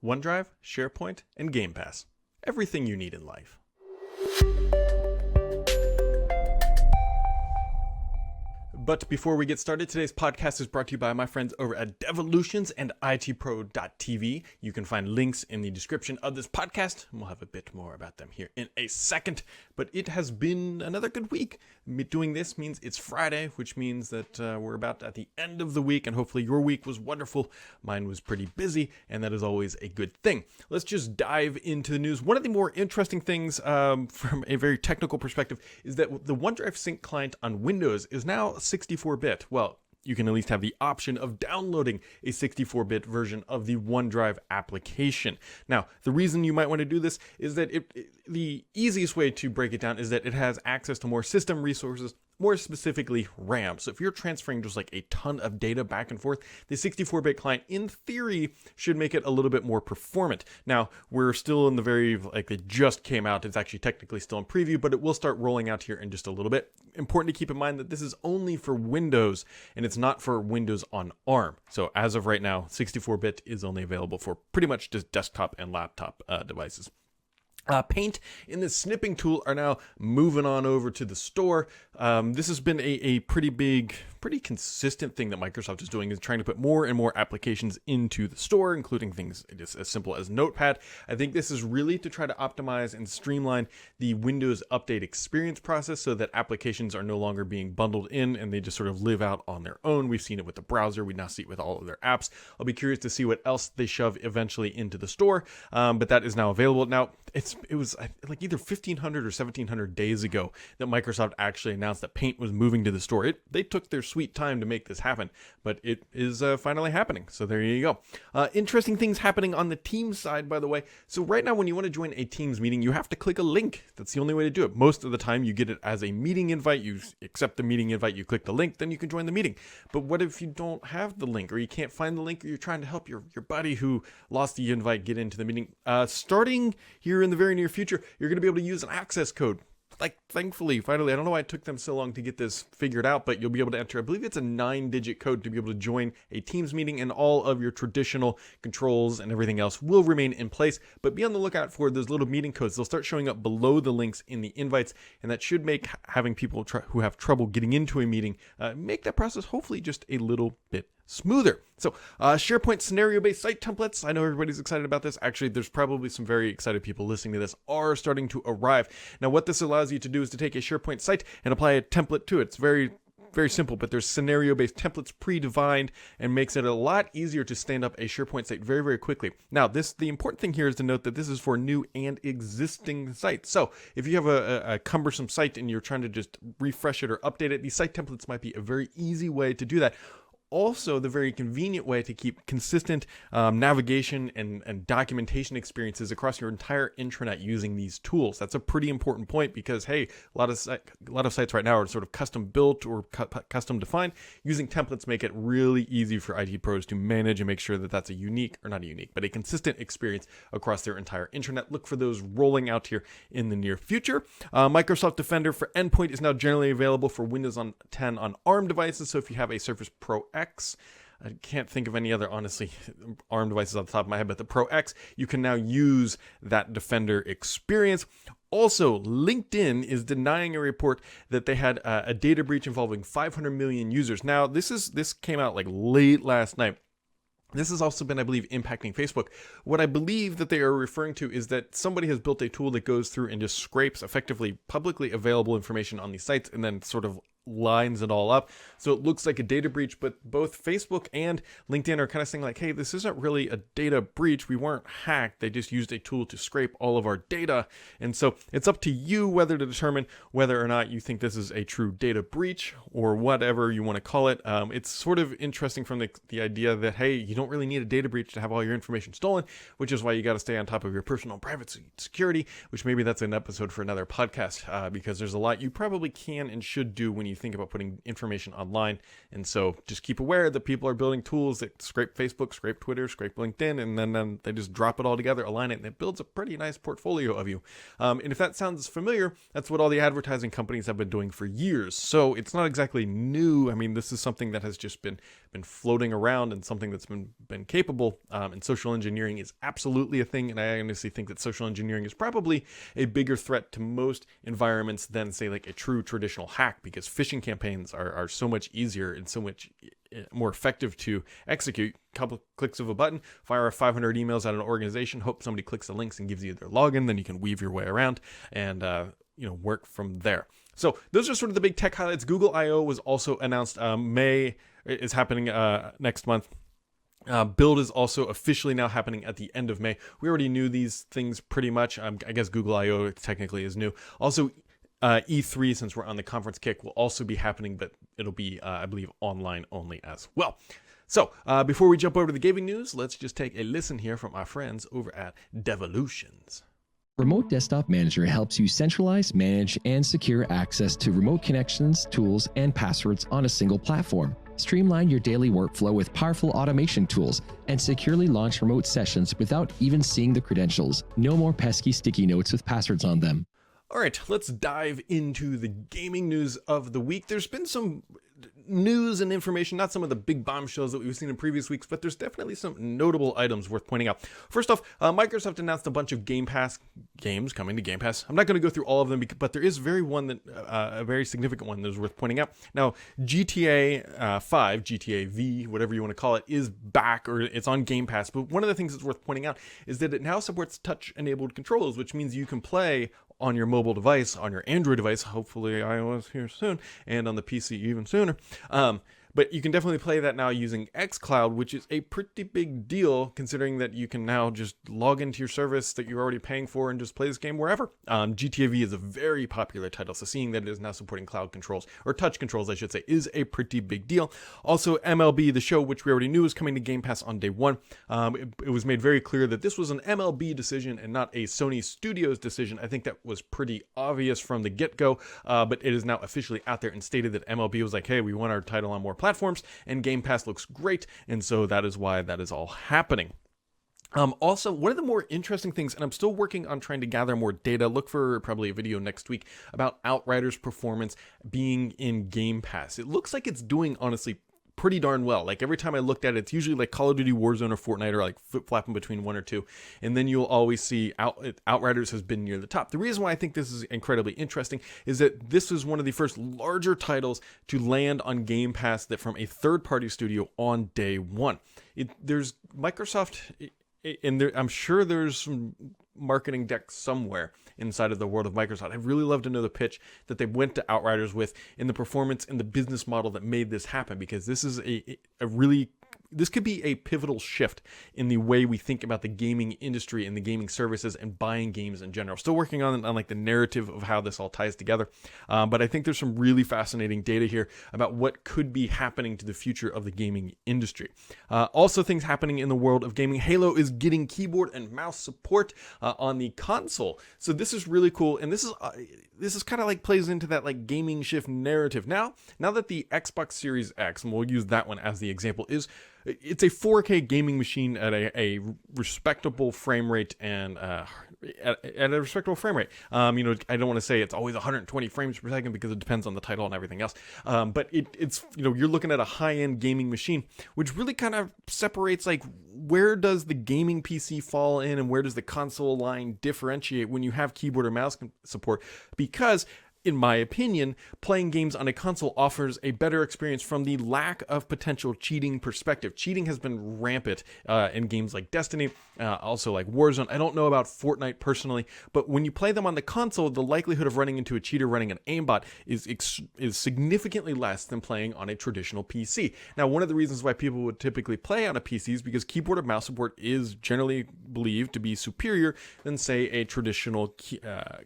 OneDrive, SharePoint, and Game Pass. Everything you need in life. But before we get started, today's podcast is brought to you by my friends over at Devolutions and itpro.tv. You can find links in the description of this podcast, and we'll have a bit more about them here in a second. But it has been another good week. Doing this means it's Friday, which means that we're about at the end of the week, and hopefully your week was wonderful. Mine was pretty busy, and that is always a good thing. Let's just dive into the news. One of the more interesting things from a very technical perspective is that the OneDrive Sync client on Windows is now 64-bit. Well, you can at least have the option of downloading a 64-bit version of the OneDrive application. Now, the reason you might want to do this is that the easiest way to break it down is that it has access to more system resources, more specifically RAM. So if you're transferring just like a ton of data back and forth, the 64-bit client in theory should make it a little bit more performant. Now, we're still in the it just came out. It's actually technically still in preview, but it will start rolling out here in just a little bit. Important to keep in mind that this is only for Windows and it's not for Windows on ARM. So as of right now, 64-bit is only available for pretty much just desktop and laptop devices. Paint and the snipping tool are now moving on over to the store. This has been a pretty consistent thing that Microsoft is doing, is trying to put more and more applications into the store, including things just as simple as Notepad. I think this is really to try to optimize and streamline the Windows update experience process so that applications are no longer being bundled in and they just sort of live out on their own. We've seen it with the browser. We now see it with all of their apps. I'll be curious to see what else they shove eventually into the store, but that is now available. Now, it was like either 1,500 or 1,700 days ago that Microsoft actually announced that Paint was moving to the store. They took their sweet time to make this happen, but it is finally happening. So there you go. Interesting things happening on the Teams side, by the way. So right now, when you want to join a Teams meeting, you have to click a link. That's the only way to do it. Most of the time, you get it as a meeting invite. You accept the meeting invite, you click the link, then you can join the meeting. But what if you don't have the link, or you can't find the link, or you're trying to help your buddy who lost the invite get into the meeting? Starting here in the very near future, you're going to be able to use an access code. Thankfully, finally, I don't know why it took them so long to get this figured out, but you'll be able to enter, I believe it's a 9-digit code to be able to join a Teams meeting, and all of your traditional controls and everything else will remain in place. But be on the lookout for those little meeting codes. They'll start showing up below the links in the invites, and that should make having people who have trouble getting into a meeting make that process hopefully just a little bit smoother. So SharePoint scenario-based site templates. I know everybody's excited about this. Actually, there's probably some very excited people listening to this are starting to arrive. Now, what this allows you to do is to take a SharePoint site and apply a template to it. It's very simple, but there's scenario-based templates predefined and makes it a lot easier to stand up a SharePoint site very, very quickly. Now, the important thing here is to note that this is for new and existing sites. So if you have a cumbersome site and you're trying to just refresh it or update it, these site templates might be a very easy way to do that. Also, the very convenient way to keep consistent navigation and documentation experiences across your entire intranet using these tools. That's a pretty important point because, hey, a lot of sites right now are sort of custom built or custom defined. Using templates make it really easy for IT pros to manage and make sure that that's a consistent experience across their entire intranet. Look for those rolling out here in the near future. Microsoft Defender for Endpoint is now generally available for Windows 10 on ARM devices. So if you have a Surface Pro X, I can't think of any other, honestly, ARM devices off the top of my head, but the Pro X, you can now use that Defender experience. Also, LinkedIn is denying a report that they had a data breach involving 500 million users. Now, this came out like late last night. This has also been, I believe, impacting Facebook. What I believe that they are referring to is that somebody has built a tool that goes through and just scrapes effectively publicly available information on these sites and then sort of lines it all up. So it looks like a data breach, but both Facebook and LinkedIn are kind of saying like, hey, this isn't really a data breach. We weren't hacked. They just used a tool to scrape all of our data. And so it's up to you whether to determine whether or not you think this is a true data breach or whatever you want to call it. It's sort of interesting from the idea that, hey, you don't really need a data breach to have all your information stolen, which is why you got to stay on top of your personal private security, which maybe that's an episode for another podcast, because there's a lot you probably can and should do when you you think about putting information online. And so just keep aware that people are building tools that scrape Facebook, scrape Twitter, scrape LinkedIn, and then they just drop it all together, align it, and it builds a pretty nice portfolio of you. And if that sounds familiar, that's what all the advertising companies have been doing for years. So it's not exactly new. I mean, this is something that has just been floating around and something that's been capable. And social engineering is absolutely a thing. And I honestly think that social engineering is probably a bigger threat to most environments than, say, like a true traditional hack, because phishing campaigns are so much easier and so much more effective to execute. Couple clicks of a button, fire 500 emails at an organization, hope somebody clicks the links and gives you their login, then you can weave your way around and work from there. So those are sort of the big tech highlights. Google I/O was also announced. May is happening next month. Build is also officially now happening at the end of May. We already knew these things pretty much. I guess Google I/O technically is new. Also, E3, since we're on the conference kick, will also be happening, but it'll be, I believe, online only as well. So before we jump over to the gaming news, let's just take a listen here from our friends over at Devolutions. Remote Desktop Manager helps you centralize, manage, and secure access to remote connections, tools, and passwords on a single platform. Streamline your daily workflow with powerful automation tools and securely launch remote sessions without even seeing the credentials. No more pesky sticky notes with passwords on them. All right, let's dive into the gaming news of the week. There's been some news and information, not some of the big bombshells that we've seen in previous weeks, but there's definitely some notable items worth pointing out. First off, Microsoft announced a bunch of Game Pass games coming to Game Pass. I'm not going to go through all of them, but there is a very significant one that is worth pointing out. Now, GTA 5, GTA V, whatever you want to call it, is back, or it's on Game Pass. But one of the things that's worth pointing out is that it now supports touch-enabled controls, which means you can play on your mobile device, on your Android device, hopefully iOS here soon, and on the PC even sooner. But you can definitely play that now using xCloud, which is a pretty big deal considering that you can now just log into your service that you're already paying for and just play this game wherever. GTA V is a very popular title, so seeing that it is now supporting cloud controls, or touch controls I should say, is a pretty big deal. Also, MLB The Show, which we already knew was coming to Game Pass on day one. It was made very clear that this was an MLB decision and not a Sony Studios decision. I think that was pretty obvious from the get-go, but it is now officially out there and stated that MLB was like, hey, we want our title on more platforms, and Game Pass looks great, and so that is why that is all happening. Also, one of the more interesting things, and I'm still working on trying to gather more data, look for probably a video next week about Outriders performance being in Game Pass. It looks like it's doing, honestly, pretty darn well. Like every time I looked at it, it's usually like Call of Duty Warzone or Fortnite, or like flip-flopping between one or two, and then you'll always see Outriders has been near the top. The reason why I think this is incredibly interesting is that this is one of the first larger titles to land on Game Pass that from a third-party studio on day one. There's Microsoft, and I'm sure there's some marketing deck somewhere inside of the world of Microsoft. I'd really love to know the pitch that they went to Outriders with, in the performance and the business model that made this happen, because this is this could be a pivotal shift in the way we think about the gaming industry and the gaming services and buying games in general. Still working on like the narrative of how this all ties together. But I think there's some really fascinating data here about what could be happening to the future of the gaming industry. Also, things happening in the world of gaming. Halo is getting keyboard and mouse support on the console. So this is really cool. And this is kind of like plays into that like gaming shift narrative. Now that the Xbox Series X, and we'll use that one as the example, it's a 4K gaming machine at a respectable frame rate, and at a respectable frame rate. I don't want to say it's always 120 frames per second because it depends on the title and everything else. But it's you're looking at a high-end gaming machine, which really kind of separates like where does the gaming PC fall in and where does the console line differentiate when you have keyboard or mouse support, because in my opinion, playing games on a console offers a better experience from the lack of potential cheating perspective. Cheating has been rampant in games like Destiny, also like Warzone. I don't know about Fortnite personally, but when you play them on the console, the likelihood of running into a cheater running an aimbot is significantly less than playing on a traditional PC. Now, one of the reasons why people would typically play on a PC is because keyboard and mouse support is generally believed to be superior than, say, a traditional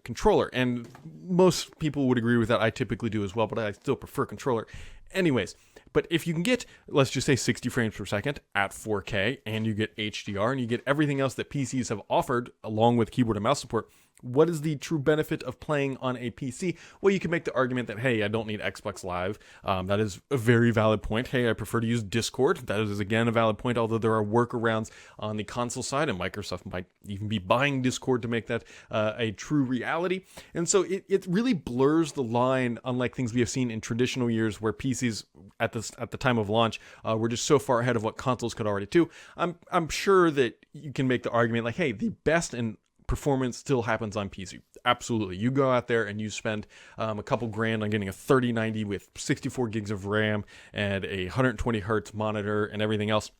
controller. And most people would agree with that. I typically do as well, but I still prefer controller. Anyways, but if you can get, let's just say 60 frames per second at 4K, and you get HDR, and you get everything else that PCs have offered along with keyboard and mouse support, What is the true benefit of playing on a PC? Well, you can make the argument that, hey, I don't need Xbox Live. That is a very valid point. Hey, I prefer to use Discord. That is, again, a valid point, although there are workarounds on the console side, and Microsoft might even be buying Discord to make that a true reality. And so it really blurs the line, unlike things we have seen in traditional years where PCs at the time of launch were just so far ahead of what consoles could already do. I'm sure that you can make the argument like, hey, the best and performance still happens on PC. Absolutely. You go out there and you spend a couple grand on getting a 3090 with 64 gigs of RAM and a 120 hertz monitor and everything else,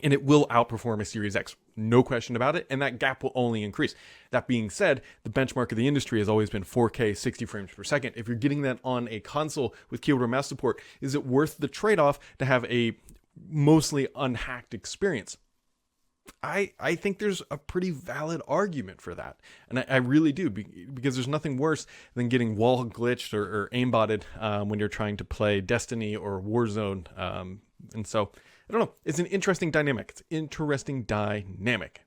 and it will outperform a Series X. No question about it, and that gap will only increase. That being said, the benchmark of the industry has always been 4K 60 frames per second. If you're getting that on a console with keyboard and mouse support, is it worth the trade-off to have a mostly unhacked experience? I think there's a pretty valid argument for that. And I really do, because there's nothing worse than getting wall glitched or aimbotted when you're trying to play Destiny or Warzone. And so, I don't know. It's an interesting dynamic.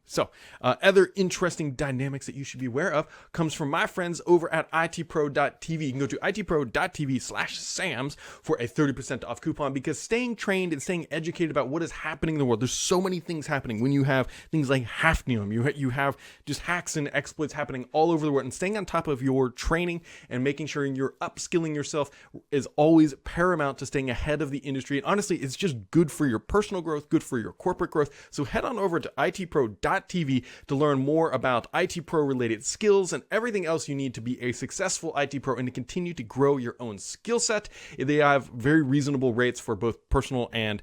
So, other interesting dynamics that you should be aware of comes from my friends over at itpro.tv. You can go to itpro.tv/SAMS for a 30% off coupon, because staying trained and staying educated about what is happening in the world, there's so many things happening. When you have things like Hafnium, you have just hacks and exploits happening all over the world, and staying on top of your training and making sure you're upskilling yourself is always paramount to staying ahead of the industry. And honestly, it's just good for your personal growth, good for your corporate growth. So head on over to itpro.tv to learn more about IT Pro related skills and everything else you need to be a successful IT Pro and to continue to grow your own skill set. They have very reasonable rates for both personal and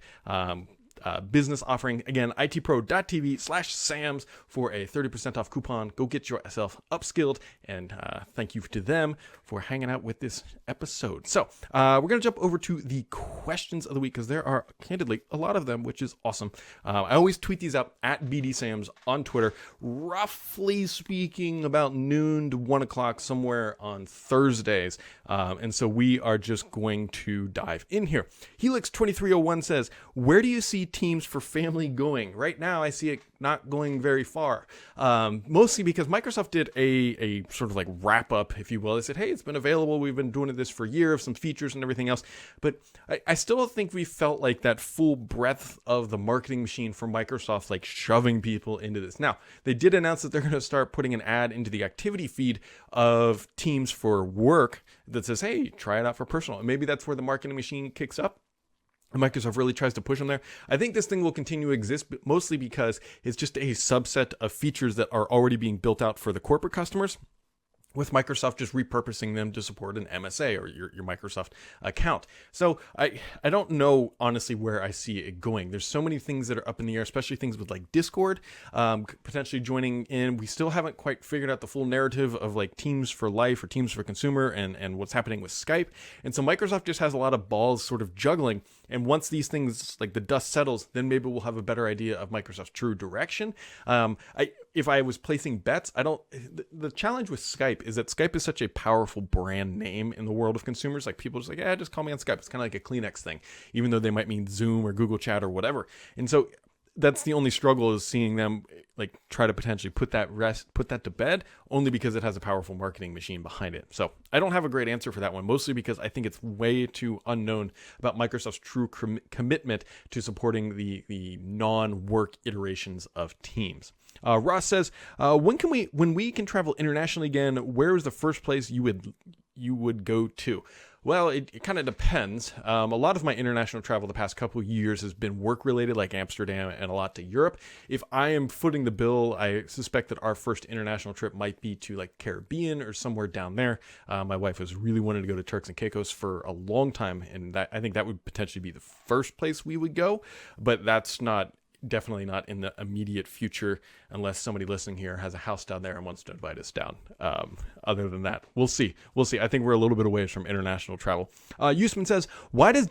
business offering. Again, itpro.tv/SAMS for a 30% off coupon. Go get yourself upskilled, and thank you to them for hanging out with this episode. So we're going to jump over to the questions of the week, because there are candidly a lot of them, which is awesome. I always tweet these out at BDSAMS on Twitter, roughly speaking about noon to 1 o'clock somewhere on Thursdays. And so we are just going to dive in here. Helix2301 says, where do you see teams for family going? Right now, I see it not going very far. Mostly because Microsoft did a sort of like wrap up, if you will. They said, hey, it's been available. We've been doing this for a year, of some features and everything else. But I still don't think we felt like that full breadth of the marketing machine from Microsoft, like shoving people into this. Now, they did announce that they're going to start putting an ad into the activity feed of Teams for Work that says, hey, try it out for personal. And maybe that's where the marketing machine kicks up. Microsoft really tries to push them there. I think this thing will continue to exist, but mostly because it's just a subset of features that are already being built out for the corporate customers, with Microsoft just repurposing them to support an MSA or your Microsoft account. So I don't know, honestly, where I see it going. There's so many things that are up in the air, especially things with like Discord potentially joining in. We still haven't quite figured out the full narrative of like Teams for Life or Teams for Consumer and what's happening with Skype. And so Microsoft just has a lot of balls sort of juggling. And once these things, like the dust settles, then maybe we'll have a better idea of Microsoft's true direction. If I was placing bets, the challenge with Skype is that Skype is such a powerful brand name in the world of consumers. Like people just like, yeah, just call me on Skype. It's kind of like a Kleenex thing, even though they might mean Zoom or Google Chat or whatever. And so that's the only struggle, is seeing them like try to potentially put that to bed, only because it has a powerful marketing machine behind it. So I don't have a great answer for that one, mostly because I think it's way too unknown about Microsoft's true commitment to supporting the non-work iterations of Teams. Ross says, when we can travel internationally again, where is the first place you would go to? Well, it kind of depends. A lot of my international travel the past couple of years has been work-related, like Amsterdam and a lot to Europe. If I am footing the bill, I suspect that our first international trip might be to like Caribbean or somewhere down there. My wife was really wanting to go to Turks and Caicos for a long time, and I think that would potentially be the first place we would go, but that's definitely not in the immediate future, unless somebody listening here has a house down there and wants to invite us down. Other than that, we'll see. I think we're a little bit away from international travel. Usman says, why does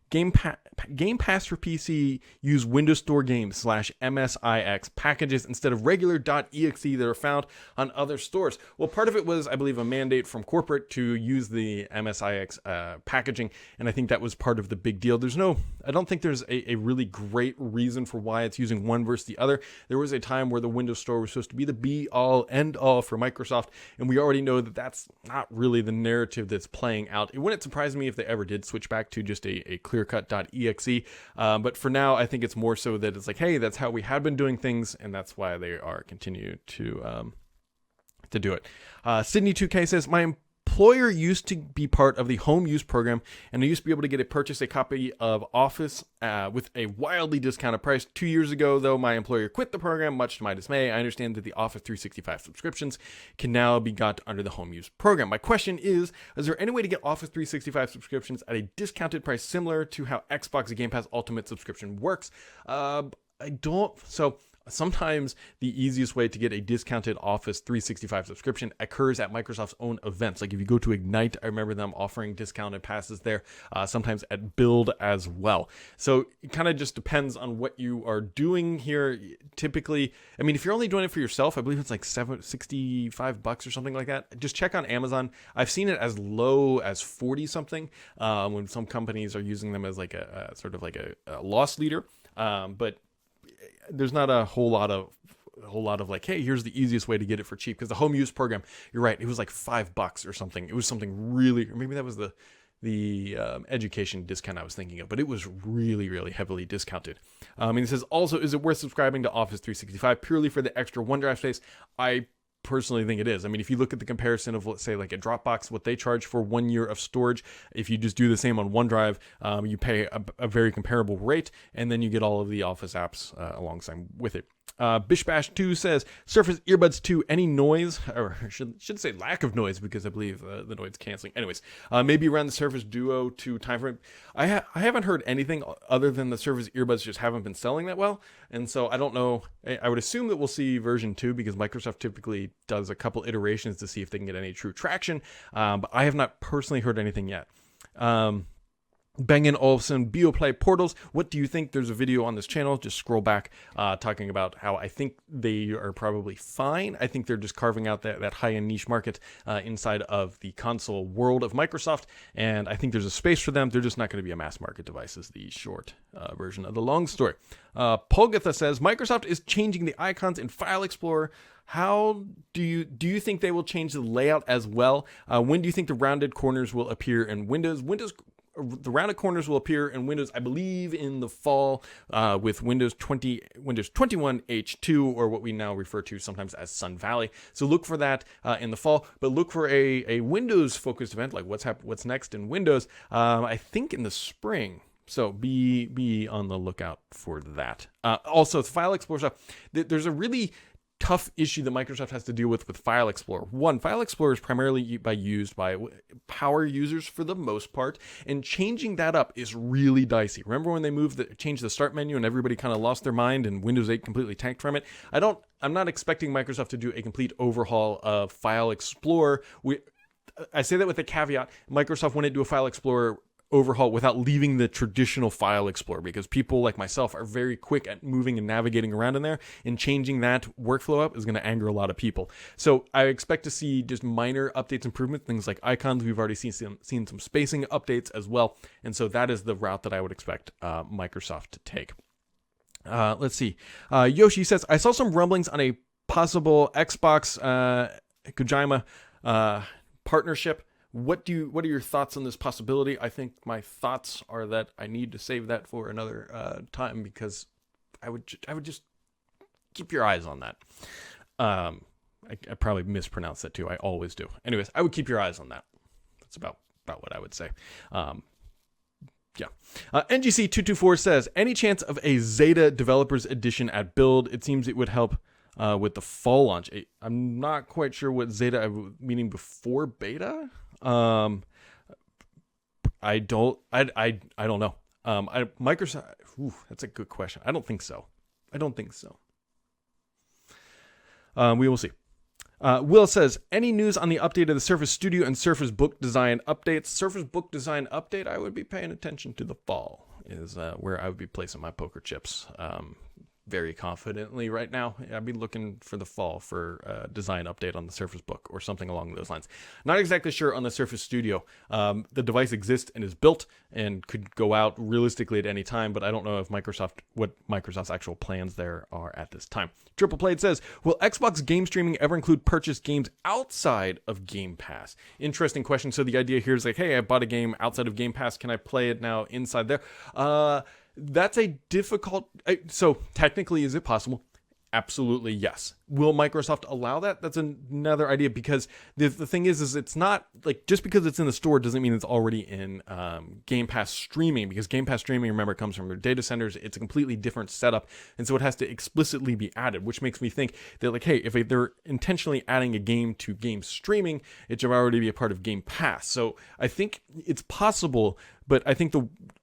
Game Pass for PC use Windows Store Games /MSIX packages instead of regular .exe that are found on other stores. Well, part of it was, I believe, a mandate from corporate to use the MSIX packaging, and I think that was part of the big deal. I don't think there's a really great reason for why it's using one versus the other. There was a time where the Windows Store was supposed to be the be-all, end-all for Microsoft, and we already know that that's not really the narrative that's playing out. It wouldn't surprise me if they ever did switch back to just a clear-cut .exe, but for now, I think it's more so that it's like, hey, that's how we had been doing things, and that's why they are continuing to do it. Sydney 2K says, my employer used to be part of the home use program, and I used to be able to purchase a copy of Office with a wildly discounted price. 2 years ago, though, my employer quit the program, much to my dismay. I understand that the Office 365 subscriptions can now be got under the home use program. My question is there any way to get Office 365 subscriptions at a discounted price similar to how Xbox Game Pass Ultimate subscription works? I don't. So sometimes the easiest way to get a discounted Office 365 subscription occurs at Microsoft's own events. Like if you go to Ignite, I remember them offering discounted passes there, sometimes at Build as well. So it kind of just depends on what you are doing here. Typically, I mean, if you're only doing it for yourself, I believe it's like $65 or something like that. Just check on Amazon. I've seen it as low as 40 something when some companies are using them as like a sort of like a loss leader. But there's not a whole lot of like, hey, here's the easiest way to get it for cheap, because the home use program, you're right, it was like $5 or something. It was something really, or maybe that was the education discount I was thinking of, but it was really, really heavily discounted. And it says also, is it worth subscribing to Office 365 purely for the extra OneDrive space? I personally think it is. I mean, if you look at the comparison of, let's say, like a Dropbox, what they charge for 1 year of storage, if you just do the same on OneDrive, you pay a very comparable rate, and then you get all of the Office apps alongside with it. Bishbash2 says, Surface Earbuds 2, any noise, or should say lack of noise, because I believe the noise canceling. Anyways, maybe around the Surface Duo 2 timeframe. I haven't heard anything other than the Surface Earbuds just haven't been selling that well, and so I don't know. I would assume that we'll see version 2, because Microsoft typically does a couple iterations to see if they can get any true traction, but I have not personally heard anything yet. Bang & Olufsen, BioPlay Portals. What do you think? There's a video on this channel. Just scroll back, talking about how I think they are probably fine. I think they're just carving out that high-end niche market inside of the console world of Microsoft, and I think there's a space for them. They're just not going to be a mass market device, is the short version of the long story. Polgatha says, Microsoft is changing the icons in File Explorer. How do you think they will change the layout as well? When do you think the rounded corners will appear in Windows? The rounded corners will appear in Windows, I believe, in the fall with Windows 21 H2, or what we now refer to sometimes as Sun Valley. So look for that in the fall, but look for a Windows-focused event, like what's next in Windows, I think in the spring. So be on the lookout for that. Also, File Explorer stuff, there's a really tough issue that Microsoft has to deal with File Explorer. One, File Explorer is primarily used by power users for the most part, and changing that up is really dicey. Remember when they changed the start menu and everybody kind of lost their mind and Windows 8 completely tanked from it? I'm not expecting Microsoft to do a complete overhaul of File Explorer. I say that with a caveat. Microsoft wouldn't do a File Explorer overhaul without leaving the traditional File Explorer, because people like myself are very quick at moving and navigating around in there, and changing that workflow up is going to anger a lot of people. So I expect to see just minor updates, improvements, things like icons. We've already seen some spacing updates as well, and so that is the route that I would expect Microsoft to take. Let's see. Yoshi says, I saw some rumblings on a possible Xbox Kojima partnership. What are your thoughts on this possibility? I think my thoughts are that I need to save that for another time, because I would just keep your eyes on that. I probably mispronounced that too. I always do. Anyways, I would keep your eyes on that. That's about what I would say. Yeah. NGC224 says, any chance of a Zeta Developers Edition at Build? It seems it would help with the fall launch. I'm not quite sure what Zeta, meaning before beta. I don't know. Microsoft. That's a good question. I don't think so. We will see. Will says, any news on the update of the Surface Studio and Surface Book Design updates? Surface Book Design update, I would be paying attention to the fall, is where I would be placing my poker chips. Very confidently right now. I'd be looking for the fall for a design update on the Surface Book or something along those lines. Not exactly sure on the Surface Studio. The device exists and is built and could go out realistically at any time, but I don't know if what Microsoft's actual plans there are at this time. Triple Played says, will Xbox game streaming ever include purchased games outside of Game Pass? Interesting question. So the idea here is like, hey, I bought a game outside of Game Pass. Can I play it now inside there? That's a difficult... So technically, is it possible? Absolutely, yes. Will Microsoft allow that? That's another idea, because the thing is it's not like just because it's in the store doesn't mean it's already in Game Pass streaming, because Game Pass streaming, remember, comes from their data centers. It's a completely different setup, and so it has to explicitly be added, which makes me think that, like, hey, if they're intentionally adding a game to game streaming, it should already be a part of Game Pass. So I think it's possible, but I think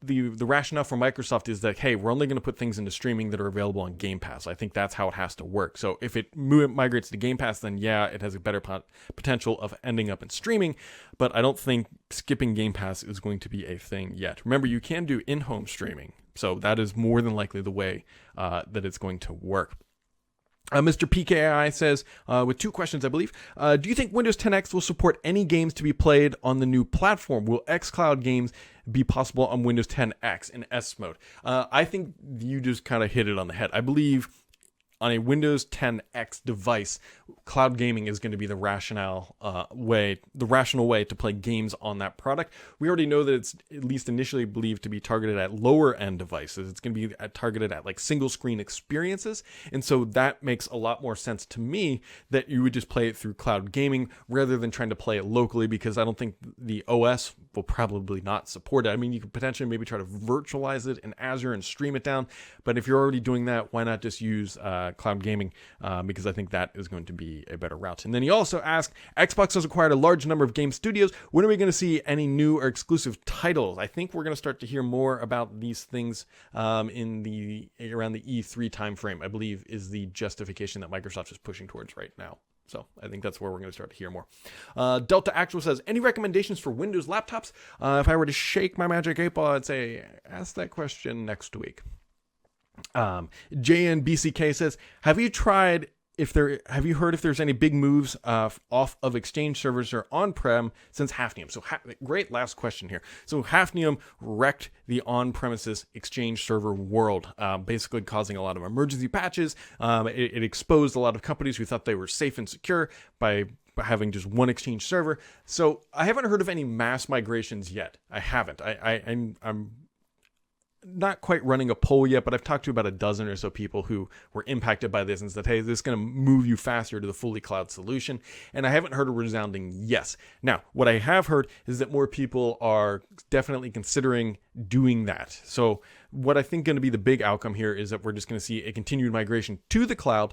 the rationale for Microsoft is that, hey, we're only going to put things into streaming that are available on Game Pass. I think that's how it has to work. So if it migrates to Game Pass, then yeah, it has a better potential of ending up in streaming, but I don't think skipping Game Pass is going to be a thing yet. Remember, you can do in-home streaming, so that is more than likely the way that it's going to work. Mr. PKI says, with two questions, I believe. Do you think Windows 10X will support any games to be played on the new platform? Will xCloud games be possible on Windows 10X in S mode? I think you just kind of hit it on the head. I believe on a Windows 10X device, cloud gaming is going to be the rational way to play games on that product. We already know that it's at least initially believed to be targeted at lower end devices. It's going to be targeted at like single screen experiences. And so that makes a lot more sense to me that you would just play it through cloud gaming rather than trying to play it locally, because I don't think the OS will probably not support it. I mean, you could potentially maybe try to virtualize it in Azure and stream it down. But if you're already doing that, why not just use cloud gaming? Because I think that is going to be a better route. And then he also asked, Xbox has acquired a large number of game studios. When are we going to see any new or exclusive titles? I think we're going to start to hear more about these things around the E3 timeframe, I believe, is the justification that Microsoft is pushing towards right now. So I think that's where we're going to start to hear more. Delta Actual says, any recommendations for Windows laptops? If I were to shake my magic 8-ball, I'd say, ask that question next week. JNBCK says, have you heard if there's any big moves off of Exchange servers or on-prem since Hafnium? So great last question here. So Hafnium wrecked the on-premises Exchange server world, basically causing a lot of emergency patches. It exposed a lot of companies who thought they were safe and secure by having just one Exchange server. So I haven't heard of any mass migrations yet. I haven't. I'm not quite running a poll yet, but I've talked to about a dozen or so people who were impacted by this and said, hey, this is going to move you faster to the fully cloud solution. And I haven't heard a resounding yes. Now, what I have heard is that more people are definitely considering doing that. So what I think going to be the big outcome here is that we're just going to see a continued migration to the cloud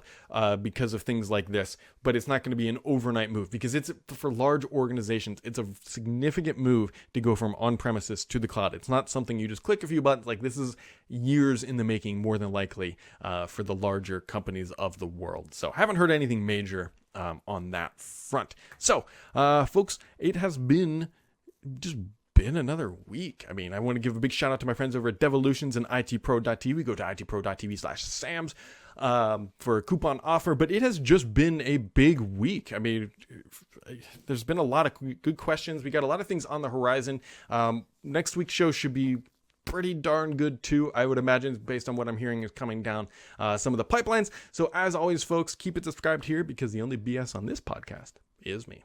because of things like this, but it's not going to be an overnight move, because it's for large organizations. It's a significant move to go from on-premises to the cloud. It's not something you just click a few buttons. Like, this is years in the making, more than likely, for the larger companies of the world. So I haven't heard anything major on that front. So folks, it has been another week. I mean, I want to give a big shout out to my friends over at Devolutions and itpro.tv. Go to itpro.tv/Sams for a coupon offer, but it has just been a big week. I mean, there's been a lot of good questions. We got a lot of things on the horizon. Next week's show should be pretty darn good too, I would imagine, based on what I'm hearing is coming down some of the pipelines. So as always, folks, keep it subscribed here, because the only BS on this podcast is me.